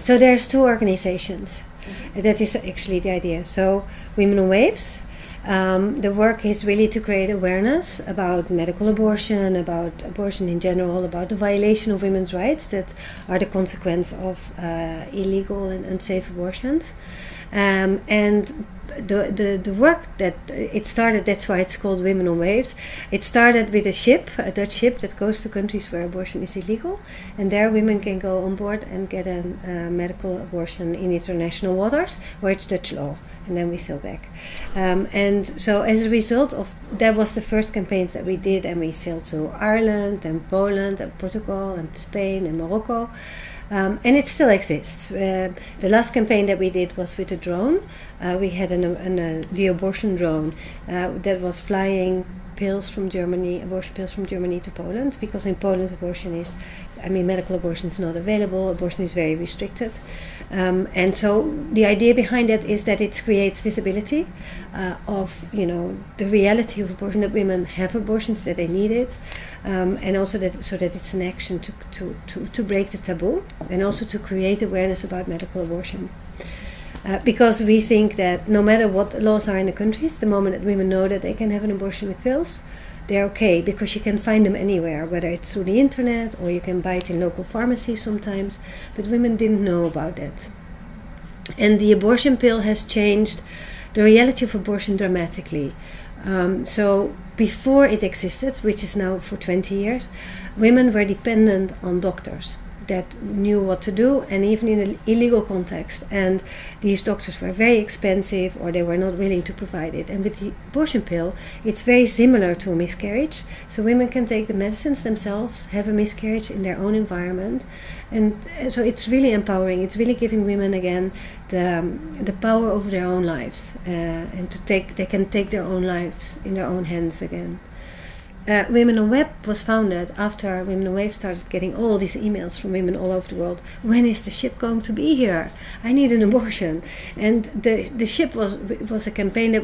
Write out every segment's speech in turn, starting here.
So there's two organizations. That is actually the idea. So Women on Waves. The work is really to create awareness about medical abortion, about abortion in general, about the violation of women's rights that are the consequence of illegal and unsafe abortions. And the work that it started, that's why it's called Women on Waves. It started with a ship, a Dutch ship that goes to countries where abortion is illegal, and there women can go on board and get a medical abortion in international waters where it's Dutch law, and then we sail back. And so as a result of that was the first campaigns that we did, and we sailed to Ireland and Poland and Portugal and Spain and Morocco. And it still exists. The last campaign that we did was with a drone. We had the abortion drone that was flying pills from Germany, abortion pills from Germany to Poland, because in Poland medical abortion is not available. Abortion is very restricted. And so the idea behind that is that it creates visibility of, the reality of abortion, that women have abortions, that they need it. And also that it's an action to break the taboo, and also to create awareness about medical abortion. Because we think that no matter what the laws are in the countries, the moment that women know that they can have an abortion with pills, they're okay, because you can find them anywhere, whether it's through the internet or you can buy it in local pharmacies sometimes. But women didn't know about that. And the abortion pill has changed the reality of abortion dramatically. So before it existed, which is now for 20 years, women were dependent on doctors that knew what to do, and even in an illegal context. And these doctors were very expensive, or they were not willing to provide it. And with the abortion pill, it's very similar to a miscarriage. So women can take the medicines themselves, have a miscarriage in their own environment. And so it's really empowering. It's really giving women again the power over their own lives, and they can take their own lives in their own hands again. Women on Web was founded after Women on Wave started getting all these emails from women all over the world. When is the ship going to be here? I need an abortion. And the ship was a campaign that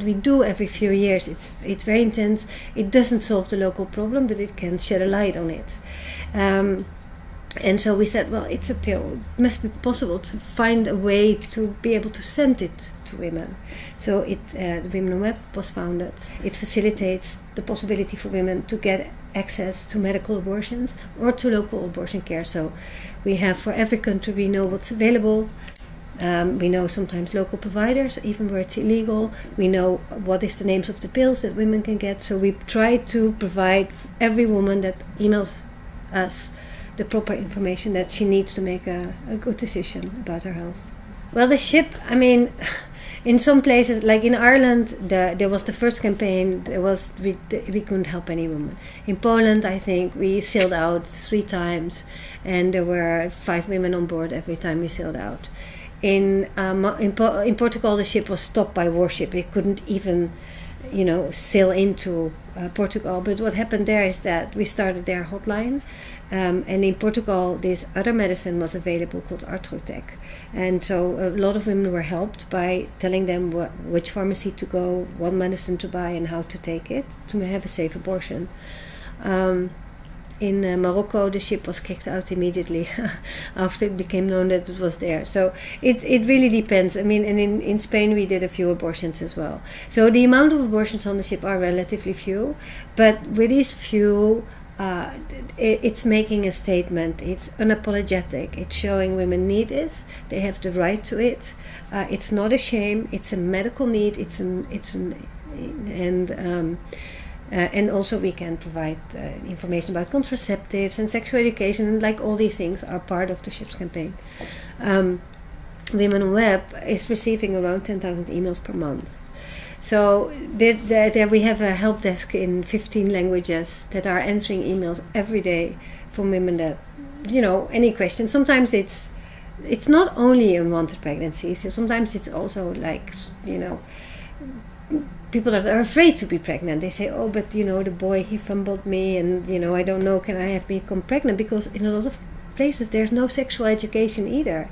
we do every few years. It's very intense. It doesn't solve the local problem, but it can shed a light on it. And so we said, well, it's a pill. It must be possible to find a way to be able to send it to women. So the Women on Web was founded. It facilitates the possibility for women to get access to medical abortions or to local abortion care. So we have, for every country, we know what's available. We know sometimes local providers, even where it's illegal. We know what is the names of the pills that women can get. So we try to provide every woman that emails us the proper information that she needs to make a good decision about her health. Well, the ship, in some places, like in Ireland, there was the first campaign. We couldn't help any woman. In Poland, I think we sailed out 3 times, and there were 5 women on board every time we sailed out. In Portugal, the ship was stopped by warship. It couldn't even, sail into Portugal. But what happened there is that we started their hotline. And in Portugal, this other medicine was available called Artrotec. And so a lot of women were helped by telling them which pharmacy to go, what medicine to buy, and how to take it to have a safe abortion. In Morocco, the ship was kicked out immediately after it became known that it was there. So it really depends. And in Spain, we did a few abortions as well. So the amount of abortions on the ship are relatively few, but with these few, it's making a statement. It's unapologetic. It's showing women need this. They have the right to it. It's not a shame. It's a medical need. And also we can provide information about contraceptives and sexual education. Like all these things are part of the SHIP's campaign. Women on Web is receiving around 10,000 emails per month. So there we have a help desk in 15 languages that are answering emails every day from women that, any question. Sometimes it's not only unwanted pregnancies. Sometimes it's also like, people that are afraid to be pregnant. They say, oh, but the boy, he fumbled me, and I don't know, can I have become pregnant? Because in a lot of places there's no sexual education either.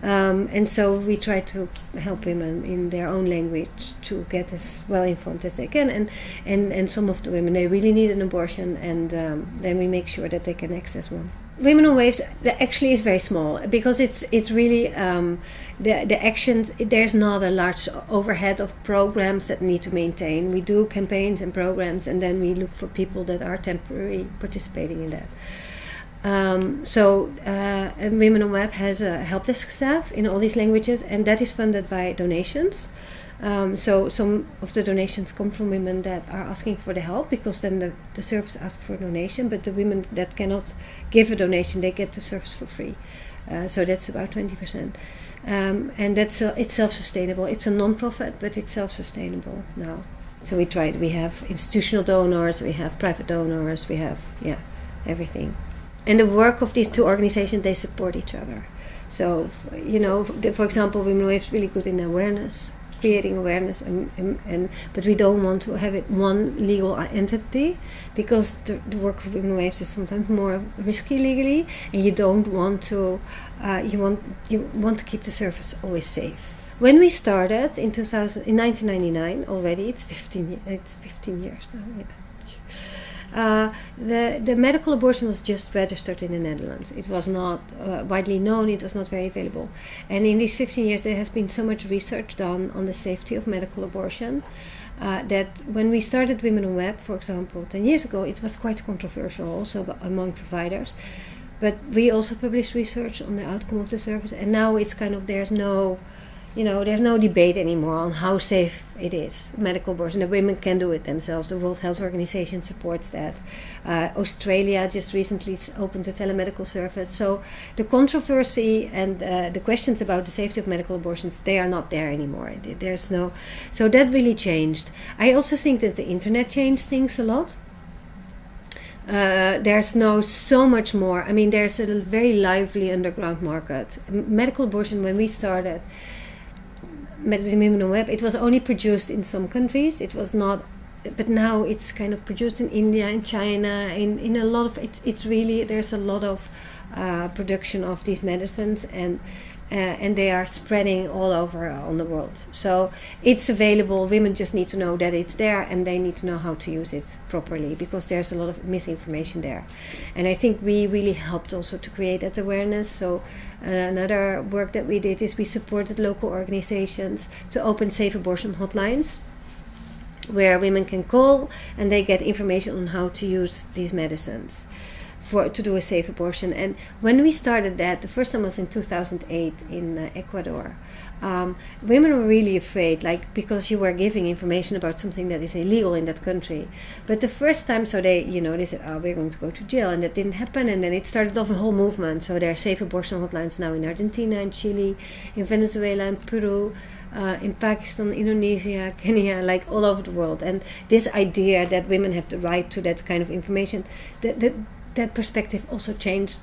And so we try to help women in their own language to get as well informed as they can. And some of the women, they really need an abortion, and then we make sure that they can access one. Women on Waves actually is very small because it's really the actions. There's not a large overhead of programs that need to maintain. We do campaigns and programs, and then we look for people that are temporarily participating in that. Women on Web has a help desk staff in all these languages, and that is funded by donations. So some of the donations come from women that are asking for the help, because then the service asks for a donation, but the women that cannot give a donation, they get the service for free. So that's about 20%. And that's it's self-sustainable. It's a non-profit, but it's self-sustainable now. So we have institutional donors, we have private donors, we have everything. And the work of these two organizations, they support each other. So, for example, Women on Waves is really good in awareness, creating awareness, but we don't want to have it one legal entity, because the work of Women on Waves is sometimes more risky legally, and you don't want to. You want to keep the service always safe. When we started in 1999 already, it's 15 years now. Yeah. The medical abortion was just registered in the Netherlands. It was not widely known, it was not very available. And in these 15 years there has been so much research done on the safety of medical abortion that when we started Women on Web, for example, 10 years ago, it was quite controversial also among providers. But we also published research on the outcome of the service, and now it's there's no debate anymore on how safe it is, medical abortion. The women can do it themselves. The World Health Organization supports that. Australia just recently opened a telemedical service. So the controversy and the questions about the safety of medical abortions, they are not there anymore. So that really changed. I also think that the internet changed things a lot. There's so much more. I mean, there's a very lively underground market. Medical abortion, when we started Women on Web, it was only produced in some countries. It was not, but now it's produced in India, in China, in a lot of. It's really, there's a lot of production of these medicines, and they are spreading all over on the world. So it's available. Women just need to know that it's there, and they need to know how to use it properly, because there's a lot of misinformation there. And I think we really helped also to create that awareness. So another work that we did is we supported local organizations to open safe abortion hotlines, where women can call and they get information on how to use these medicines to do a safe abortion. And when we started that, the first time was in 2008 in Ecuador. Women were really afraid, because you were giving information about something that is illegal in that country. But the first time, so they said, we're going to go to jail, and that didn't happen. And then it started off a whole movement. So there are safe abortion hotlines now in Argentina, in Chile, in Venezuela, in Peru, in Pakistan, Indonesia, Kenya, all over the world. And this idea that women have the right to that kind of information, that perspective also changed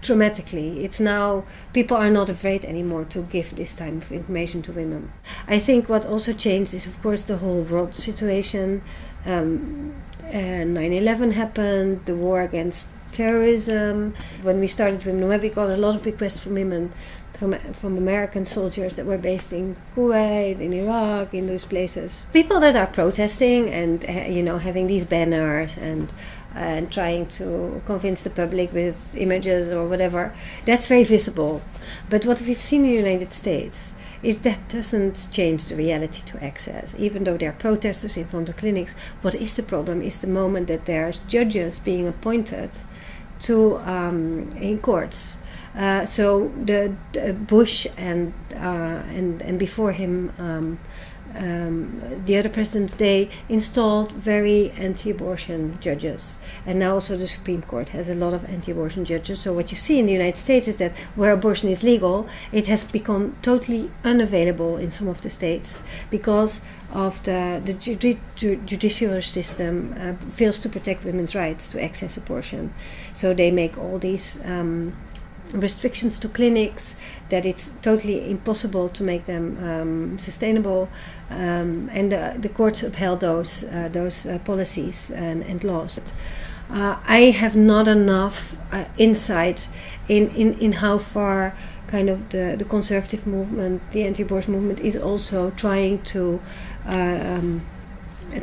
dramatically. It's now people are not afraid anymore to give this type of information to women. I think what also changed is, of course, the whole world situation. 9/11 happened, the war against terrorism. When we started Women on Web, we got a lot of requests from women, from American soldiers that were based in Kuwait, in Iraq, in those places. People that are protesting and having these banners and trying to convince the public with images or whatever, that's very visible. But what we've seen in the United States is that doesn't change the reality to access. Even though there are protesters in front of clinics, what is the problem is the moment that there's judges being appointed to in courts. So the Bush and before him the other presidents, they installed very anti-abortion judges, and now also the Supreme Court has a lot of anti-abortion judges. So what you see in the United States is that where abortion is legal, it has become totally unavailable in some of the states because of the judicial system fails to protect women's rights to access abortion. So they make all these restrictions to clinics that it's totally impossible to make them sustainable, and the courts upheld those policies and laws. I have not enough insight in how far kind of the conservative movement, the anti-abortion movement, is also trying to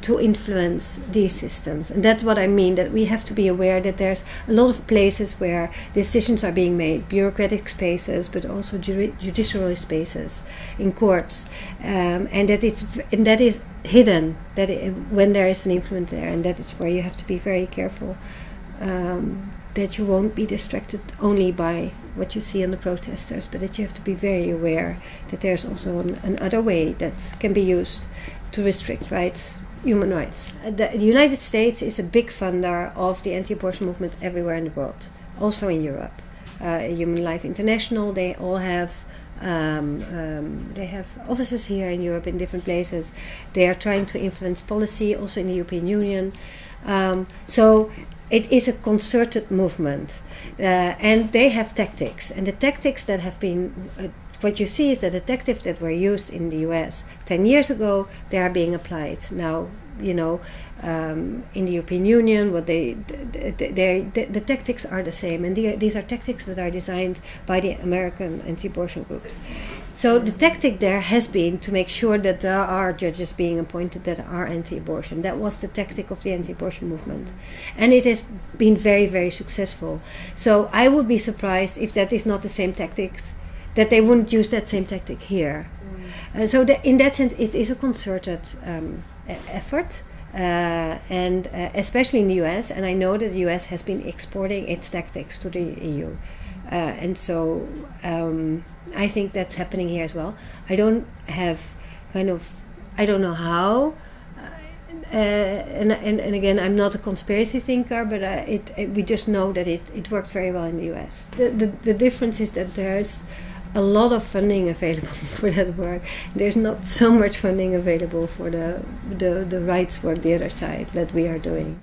to influence these systems. And that's what I mean, that we have to be aware that there's a lot of places where decisions are being made, bureaucratic spaces, but also judicial spaces in courts, and that is hidden, when there is an influence there, and that is where you have to be very careful that you won't be distracted only by what you see in the protesters, but that you have to be very aware that there's also another way that can be used to restrict rights, human rights. The United States is a big funder of the anti-abortion movement everywhere in the world, also in Europe. Human Life International, they all have offices here in Europe in different places. They are trying to influence policy also in the European Union. So it is a concerted movement, and they have tactics. And the tactics that have been, what you see is that the tactics that were used in the US 10 years ago, they are being applied now. In the European Union, the tactics are the same, and these are tactics that are designed by the American anti-abortion groups. So the tactic there has been to make sure that there are judges being appointed that are anti-abortion. That was the tactic of the anti-abortion movement, and it has been very, very successful. So I would be surprised if that is not the same tactics, that they wouldn't use that same tactic here. So in that sense, it is a concerted effort, and especially in the US, and I know that the US has been exporting its tactics to the EU, and so I think that's happening here as well. I don't know how, and again, I'm not a conspiracy thinker, but we just know that it worked very well in the US. The difference is that there's a lot of funding available for that work. There's not so much funding available for the rights work, the other side, that we are doing.